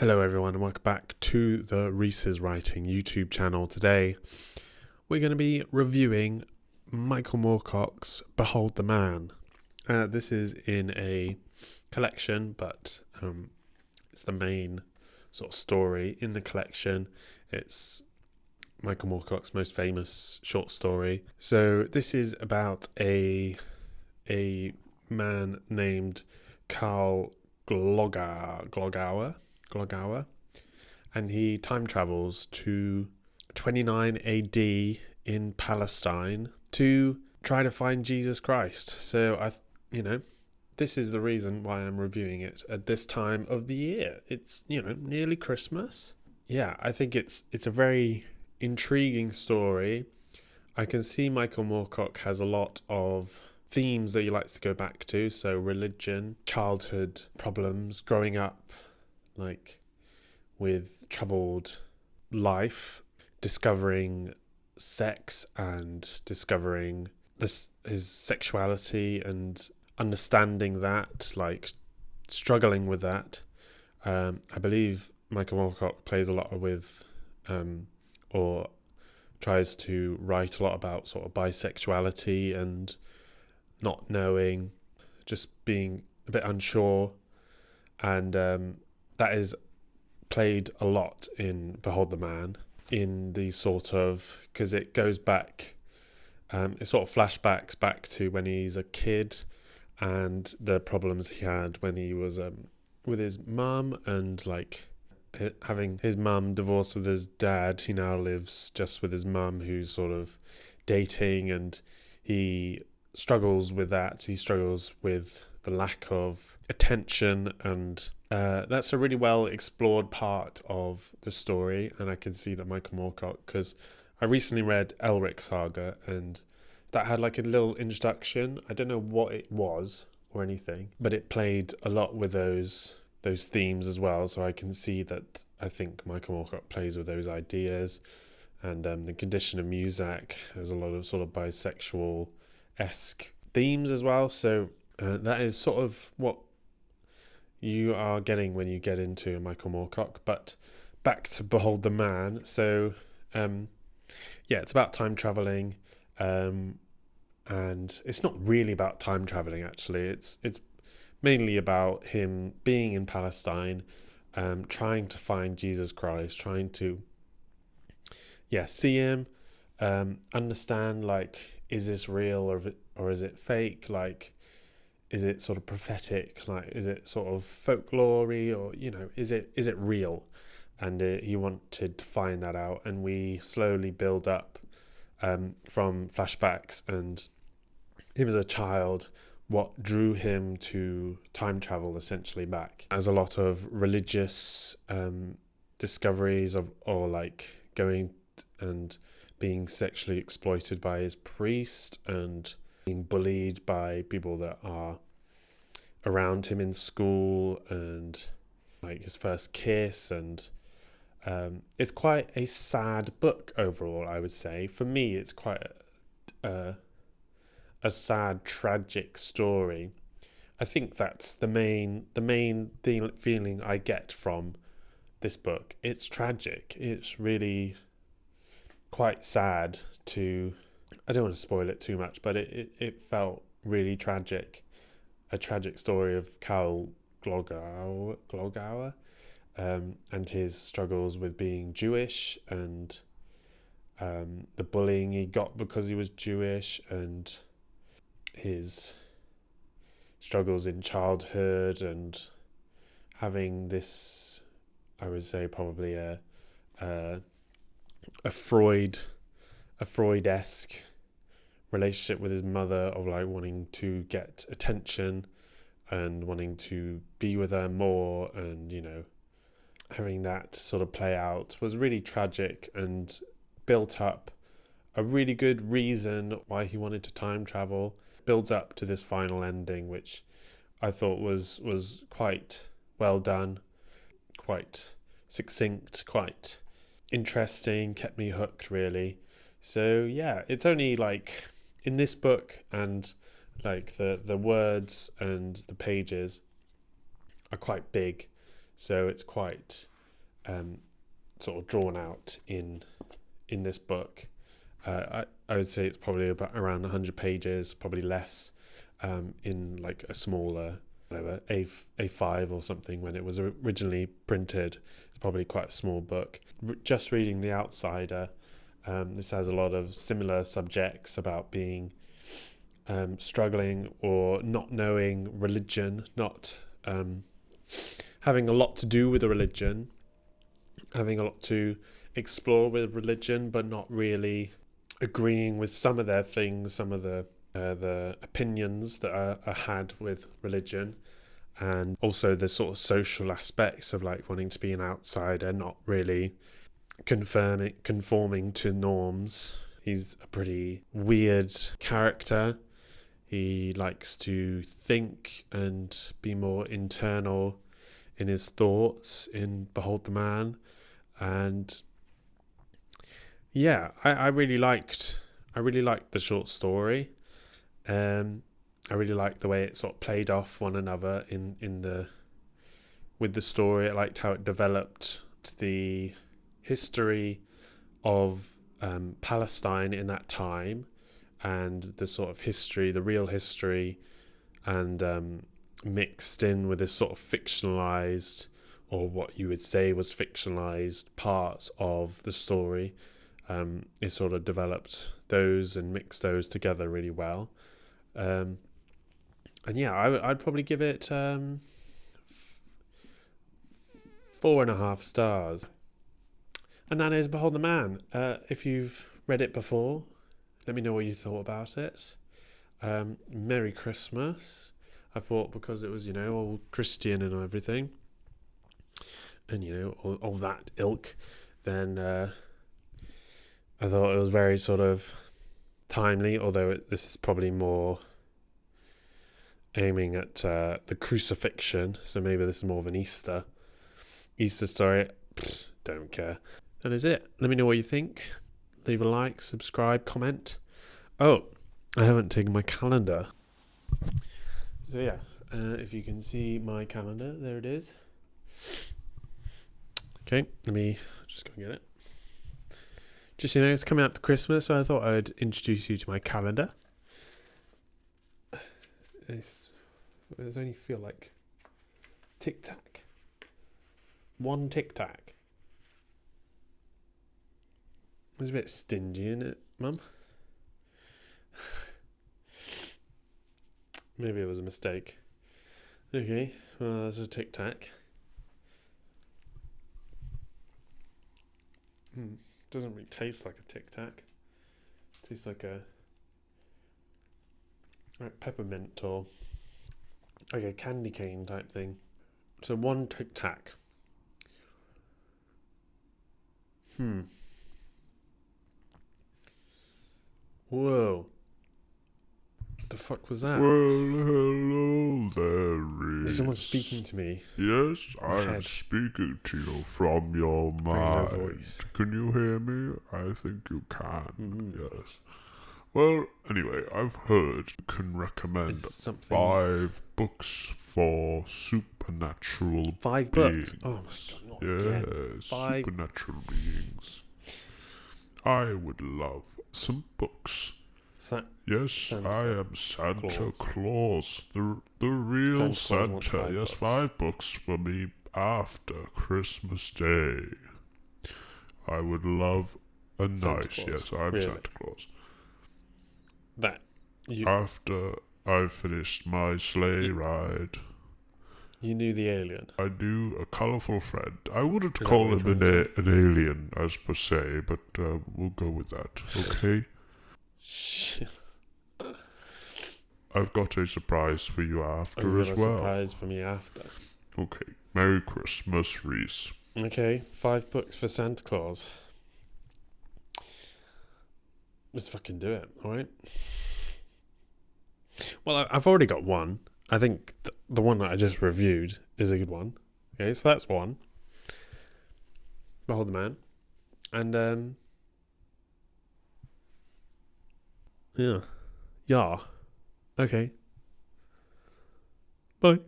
Hello everyone and welcome back to the Reese's Writing YouTube channel. Today we're going to be reviewing MIcheal Moorcock's Behold the Man. This is in a collection, but it's the main sort of story in the collection. It's MIcheal Moorcock's most famous short story. So this is about a man named Carl Glogauer, and he time travels to 29 AD in Palestine to try to find Jesus Christ. So this is the reason why I'm reviewing it at this time of the year. It's nearly Christmas. Yeah, I think it's a very intriguing story. I can see MIcheal Moorcock has a lot of themes that he likes to go back to, so religion, childhood problems, growing up with troubled life, discovering sex and discovering his sexuality and understanding that, struggling with that. I believe MIcheal Moorcock plays a lot with or tries to write a lot about sort of bisexuality and not knowing, just being a bit unsure, and that is played a lot in Behold the Man, in the sort of, because it goes back, it sort of flashbacks back to when he's a kid and the problems he had when he was with his mum, and having his mum divorced with his dad. He now lives just with his mum, who's sort of dating, and he struggles with that. He struggles with the lack of attention, and that's a really well explored part of the story. And I can see that MIcheal Moorcock, because I recently read Elric Saga, and that had a little introduction. I don't know what it was or anything, but it played a lot with those themes as well. So I can see that I think MIcheal Moorcock plays with those ideas, and the condition of music has a lot of sort of bisexual-esque themes as well. So that is sort of what you are getting when you get into MIcheal Moorcock. But back to Behold the Man. So it's about time traveling, and it's not really about time traveling actually. It's mainly about him being in Palestine, trying to find Jesus Christ, trying to see him, understand, is this real or is it fake? Is it sort of prophetic? Is it sort of folklore-y, or is it real? And he wanted to find that out, and we slowly build up from flashbacks and him as a child, what drew him to time travel essentially back, as a lot of religious discoveries or going and being sexually exploited by his priest, and being bullied by people that are around him in school, and his first kiss. And it's quite a sad book overall, I would say. For me, it's quite a sad, tragic story. I think that's the main feeling I get from this book. It's tragic. It's really quite sad I don't want to spoil it too much, but it felt really tragic. A tragic story of Carl Glogauer, and his struggles with being Jewish, and the bullying he got because he was Jewish, and his struggles in childhood, and having this, I would say, probably a Freud-esque relationship with his mother, of wanting to get attention and wanting to be with her more, and having that sort of play out was really tragic, and built up a really good reason why he wanted to time travel. Builds up to this final ending, which I thought was quite well done, quite succinct, quite interesting, kept me hooked really. So it's only in this book, and the words and the pages are quite big, so it's quite sort of drawn out in this book. I would say it's probably about around 100 pages, probably less, in like a smaller, whatever, A5 or something when it was originally printed. It's probably quite a small book. Just reading The Outsider, this has a lot of similar subjects about being struggling or not knowing religion, not having a lot to do with a religion, having a lot to explore with religion, but not really agreeing with some of their things, some of the opinions that are had with religion, and also the sort of social aspects of like wanting to be an outsider, not really conforming to norms. He's a pretty weird character. He likes to think and be more internal in his thoughts in Behold the Man. And yeah, I really liked the short story. I really liked the way it sort of played off one another with the story. I liked how it developed the history of Palestine in that time, and the sort of history, the real history, and mixed in with this sort of fictionalized, or what you would say was fictionalized parts of the story. It sort of developed those and mixed those together really well. And yeah, I'd probably give it 4.5 stars. And that is Behold the Man. If you've read it before, let me know what you thought about it. Merry Christmas. I thought, because it was, all Christian and everything, and, all that ilk, then I thought it was very sort of timely, although this is probably more aiming at the crucifixion, so maybe this is more of an Easter story. Don't care. That is it. Let me know what you think. Leave a like, subscribe, comment. Oh, I haven't taken my calendar. So yeah, if you can see my calendar, there it is. Okay, let me just go and get it. Just, it's coming up to Christmas, so I thought I'd introduce you to my calendar. It only feel like tic-tac. One tic-tac. It's a bit stingy, isn't it, Mum? Maybe it was a mistake. Okay, well, there's a tic-tac. Doesn't really taste like a tic-tac. Tastes like a peppermint or like a candy cane type thing. So one tic-tac. Whoa. What the fuck was that? Well, hello there, Reese. Is someone speaking to me? Yes, I am speaking to you from your mind. Very low voice. Can you hear me? I think you can. Yes. Well, anyway, I've heard you can recommend 5 books for supernatural 5 beings. books? Oh my god, not yeah, again. 5 supernatural beings. I would love some books. Yes, Santa I am Santa Claus, the real Santa. Yes, 5 books for me after Christmas Day. I would love a nice. Yes, I'm really? Santa Claus. After I've finished my sleigh ride. You knew the alien. I knew a colourful friend. I wouldn't call him an alien as per se, but we'll go with that. Okay. I've got a surprise for you after as well. A surprise for me after. Okay. Merry Christmas, Reese. Okay, 5 books for Santa Claus. Let's fucking do it, alright? Well, I've already got one. I think the one that I just reviewed is a good one. Okay, so that's one. Behold the Man. And, yeah. Okay. Bye.